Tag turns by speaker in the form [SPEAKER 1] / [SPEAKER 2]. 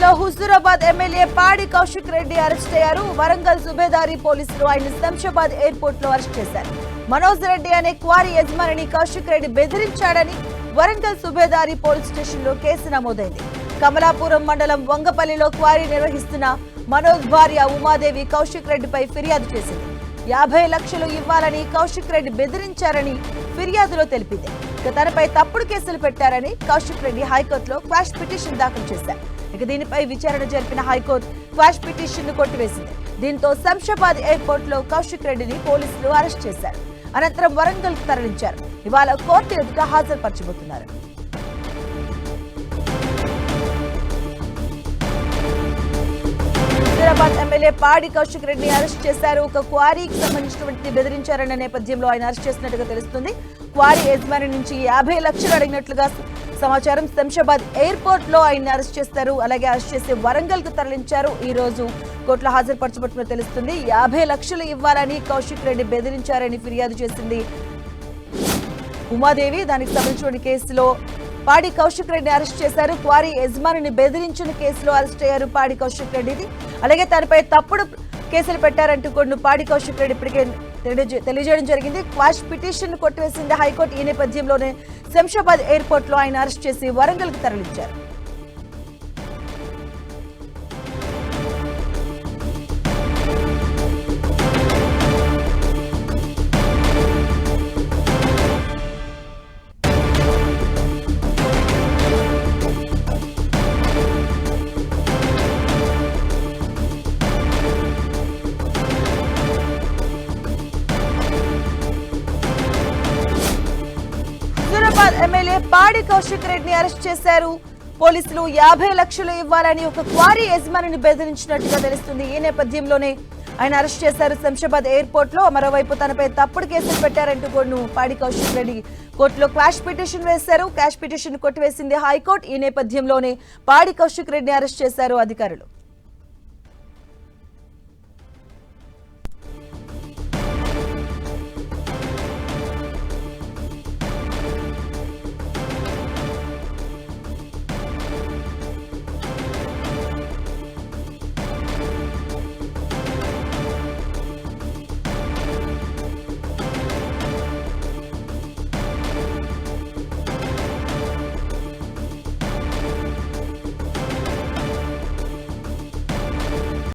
[SPEAKER 1] కేసులో హుజూరాబాద్ ఎమ్మెల్యే పాడి కౌశిక్ రెడ్డి అరెస్ట్ అయ్యారు. వరంగల్ సుబేదారి పోలీసులు ఆయన శంషాబాద్ ఎయిర్పోర్ట్ లో అరెస్ట్ చేశారు. మనోజ్ రెడ్డి అనే క్వారీ యజమానిని కౌశిక్ రెడ్డి బెదిరించాడని వరంగల్ సుబేదారి పోలీస్ స్టేషన్ లో కేసు నమోదైంది. కమలాపురం మండలం వంగపల్లిలో క్వారీ నిర్వహిస్తున్న మనోజ్ భార్య ఉమాదేవి కౌశిక్ రెడ్డిపై ఫిర్యాదు చేసింది. 50 లక్షలు ఇవ్వాలని కౌశిక్ రెడ్డి బెదిరించారని ఫిర్యాదులో తెలిపింది. తనపై తప్పుడు కేసులు పెట్టారని కౌశిక్ రెడ్డి హైకోర్టులో క్వాష్ పిటిషన్ దాఖలు చేశారు. దీనిపై విచారణ జరిపిన హైకోర్టు క్వాష్ పిటిషన్ ను కొట్టివేసింది. దీంతో శంషాబాద్ ఎయిర్పోర్ట్ లో కౌశిక్ రెడ్డిని పోలీసులు అరెస్ట్ చేశారు. అనంతరం వరంగల్ కు తరలించారు. ఇవాళ కోర్టు ఎదుట హాజరుపరచబోతున్నారు. హైదరాబాద్ ఎమ్మెల్యే పాడి కౌశిక్ రెడ్డిని అరెస్ట్ చేశారు. ఒక క్వారీకి సంబంధించినటువంటి బెదిరించారన్న నేపథ్యంలో ఆయన అరెస్ట్ చేసినట్టుగా తెలుస్తుంది. క్వారీ యజమాని నుంచి 50 లక్షలు అడిగినట్లుగా సమాచారం. శంషాబాద్ ఎయిర్పోర్ట్ లో ఆయన అరెస్ట్ చేస్తారు. అలాగే అరెస్ట్ చేసి వరంగల్ కు తరలించారు. ఈ రోజు కోర్టులో హాజరుపరచబట్టుగా తెలుస్తుంది. 50 లక్షలు ఇవ్వాలని కౌశిక్ రెడ్డి బెదిరించారని ఫిర్యాదు చేసింది ఉమాదేవి. దానికి సంబంధించిన కేసులో పాడి కౌశిక్ రెడ్డిని అరెస్ట్ చేశారు. క్వారీ యజమానిని బెదిరించిన కేసులో అరెస్ట్ అయ్యారు పాడి కౌశిక్ రెడ్డిని. అలాగే తనపై తప్పుడు కేసులు పెట్టారంటూ కొన్ని పాడి కౌశిక్ రెడ్డి ఇప్పటికే తెలియజేయడం జరిగింది. క్వాష్ పిటిషన్ కొట్టివేసింది హైకోర్టు. ఈ నేపథ్యంలోనే శంషాబాద్ ఎయిర్పోర్ట్ లో ఆయన అరెస్ట్ చేసి వరంగల్ కు తరలించారు. హుజూరాబాద్ ఎమ్మెల్యే పాడి కౌశిక్ రెడ్డిని అరెస్ట్ చేశారు పోలీసులు. 50 లక్షలు ఇవ్వాలని ఒక క్వారీ యజమానిని బెదిరించినట్టుగా తెలుస్తుంది. ఈ నేపథ్యంలోనే ఆయన అరెస్ట్ చేశారు శంషాబాద్ ఎయిర్పోర్ట్ లో. మరోవైపు తనపై తప్పుడు కేసులు పెట్టారంటూ కొన్ని పాడి కౌశిక్ రెడ్డి కోర్టులో క్వాష్ పిటిషన్ వేశారు. క్వాష్ పిటిషన్ కొట్టివేసింది హైకోర్టు. ఈ నేపథ్యంలోనే పాడి కౌశిక్ రెడ్డిని అరెస్ట్ చేశారు అధికారులు.